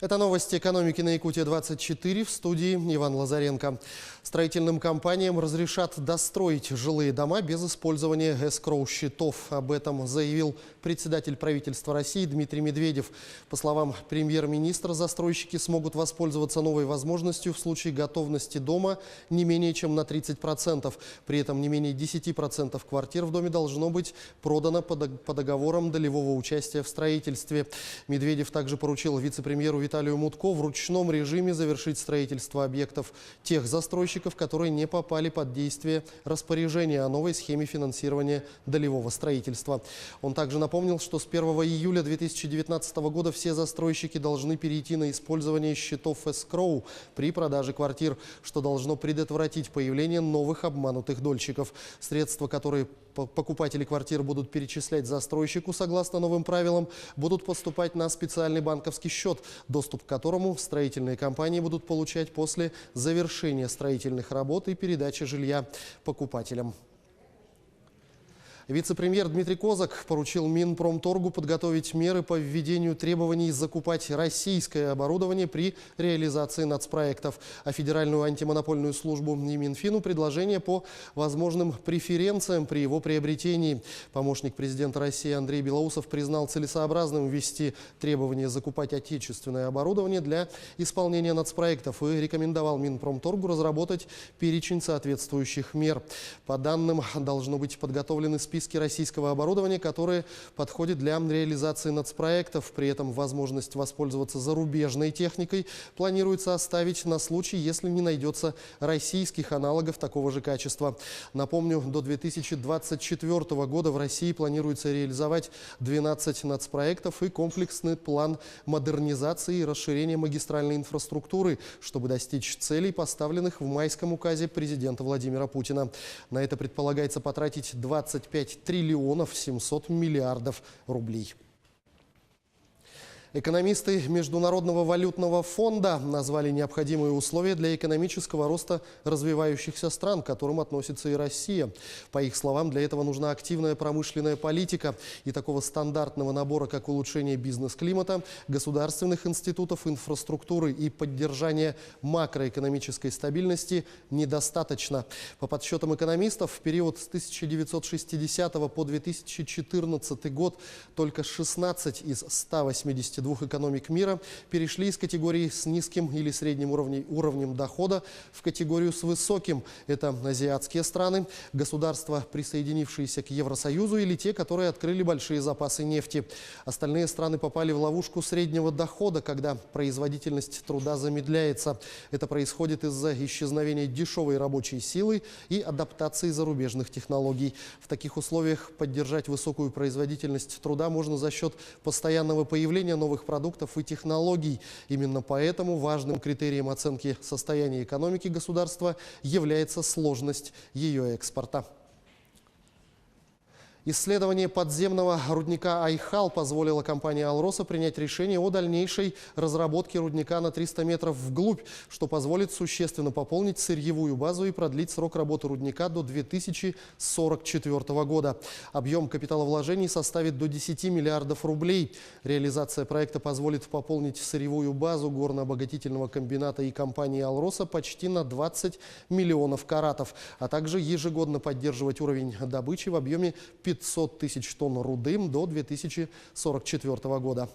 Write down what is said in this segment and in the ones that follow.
Это новости экономики на Якутия-24, в студии Иван Лазаренко. Строительным компаниям разрешат достроить жилые дома без использования эскроу-счетов. Об этом заявил председатель правительства России Дмитрий Медведев. По словам премьер-министра, застройщики смогут воспользоваться новой возможностью в случае готовности дома не менее чем на 30%. При этом не менее 10% квартир в доме должно быть продано по договорам долевого участия в строительстве. Медведев также поручил вице-премьеру Виталию Мутко в ручном режиме завершить строительство объектов тех застройщиков, которые не попали под действие распоряжения о новой схеме финансирования долевого строительства. Он также напомнил, что с 1 июля 2019 года все застройщики должны перейти на использование счетов эскроу при продаже квартир, что должно предотвратить появление новых обманутых дольщиков. Средства, которые покупатели квартир будут перечислять застройщику согласно новым правилам, будут поступать на специальный банковский счет, доступ к которому строительные компании будут получать после завершения строительных работ и передачи жилья покупателям. Вице-премьер Дмитрий Козак поручил Минпромторгу подготовить меры по введению требований закупать российское оборудование при реализации нацпроектов. А Федеральную антимонопольную службу и Минфину предложение по возможным преференциям при его приобретении. Помощник президента России Андрей Белоусов признал целесообразным ввести требования закупать отечественное оборудование для исполнения нацпроектов и рекомендовал Минпромторгу разработать перечень соответствующих мер. По данным, должно быть подготовлены списки российского оборудования, которые подходят для реализации нацпроектов. При этом возможность воспользоваться зарубежной техникой планируется оставить на случай, если не найдется российских аналогов такого же качества. Напомню, до 2024 года в России планируется реализовать 12 нацпроектов и комплексный план модернизации и расширения магистральной инфраструктуры, чтобы достичь целей, поставленных в майском указе президента Владимира Путина. На это предполагается потратить 25 триллионов 700 миллиардов рублей. Экономисты Международного валютного фонда назвали необходимые условия для экономического роста развивающихся стран, к которым относится и Россия. По их словам, для этого нужна активная промышленная политика. И такого стандартного набора, как улучшение бизнес-климата, государственных институтов, инфраструктуры и поддержание макроэкономической стабильности недостаточно. По подсчетам экономистов, в период с 1960 по 2014 год только 16 из 182 экономик мира перешли из категории с низким или средним уровнем дохода в категорию с высоким. Это азиатские страны, государства, присоединившиеся к Евросоюзу, или те, которые открыли большие запасы нефти. Остальные страны попали в ловушку среднего дохода, когда производительность труда замедляется. Это происходит из-за исчезновения дешевой рабочей силы и адаптации зарубежных технологий. В таких условиях поддержать высокую производительность труда можно за счет постоянного появления новых продуктов и технологий. Именно поэтому важным критерием оценки состояния экономики государства является сложность ее экспорта. Исследование подземного рудника Айхал позволило компании «Алроса» принять решение о дальнейшей разработке рудника на 300 метров вглубь, что позволит существенно пополнить сырьевую базу и продлить срок работы рудника до 2044 года. Объем капиталовложений составит до 10 миллиардов рублей. Реализация проекта позволит пополнить сырьевую базу горно-обогатительного комбината и компании «Алроса» почти на 20 миллионов каратов, а также ежегодно поддерживать уровень добычи в объеме 500 тысяч тонн руды до 2044 года.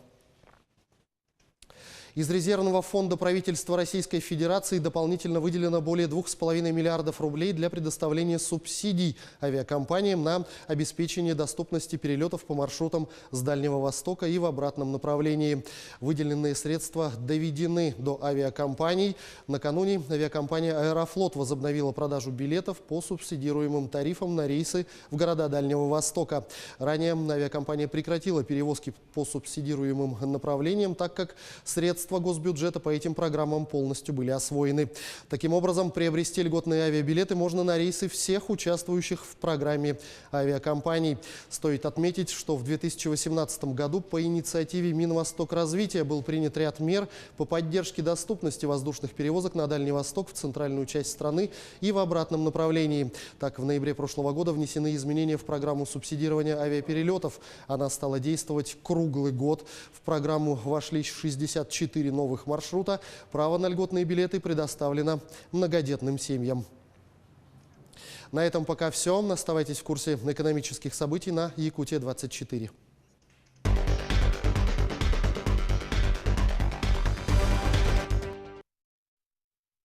Из резервного фонда правительства Российской Федерации дополнительно выделено более 2,5 миллиардов рублей для предоставления субсидий авиакомпаниям на обеспечение доступности перелетов по маршрутам с Дальнего Востока и в обратном направлении. Выделенные средства доведены до авиакомпаний. Накануне авиакомпания «Аэрофлот» возобновила продажу билетов по субсидируемым тарифам на рейсы в города Дальнего Востока. Ранее авиакомпания прекратила перевозки по субсидируемым направлениям, так как средства госбюджета по этим программам полностью были освоены. Таким образом, приобрести льготные авиабилеты можно на рейсы всех участвующих в программе авиакомпаний. Стоит отметить, что в 2018 году по инициативе Минвостокразвития был принят ряд мер по поддержке доступности воздушных перевозок на Дальний Восток, в центральную часть страны и в обратном направлении. Так, в ноябре прошлого года внесены изменения в программу субсидирования авиаперелетов. Она стала действовать круглый год. В программу вошли 64 4 новых маршрута. Право на льготные билеты предоставлено многодетным семьям. На этом пока все. Оставайтесь в курсе экономических событий на Якутия-24.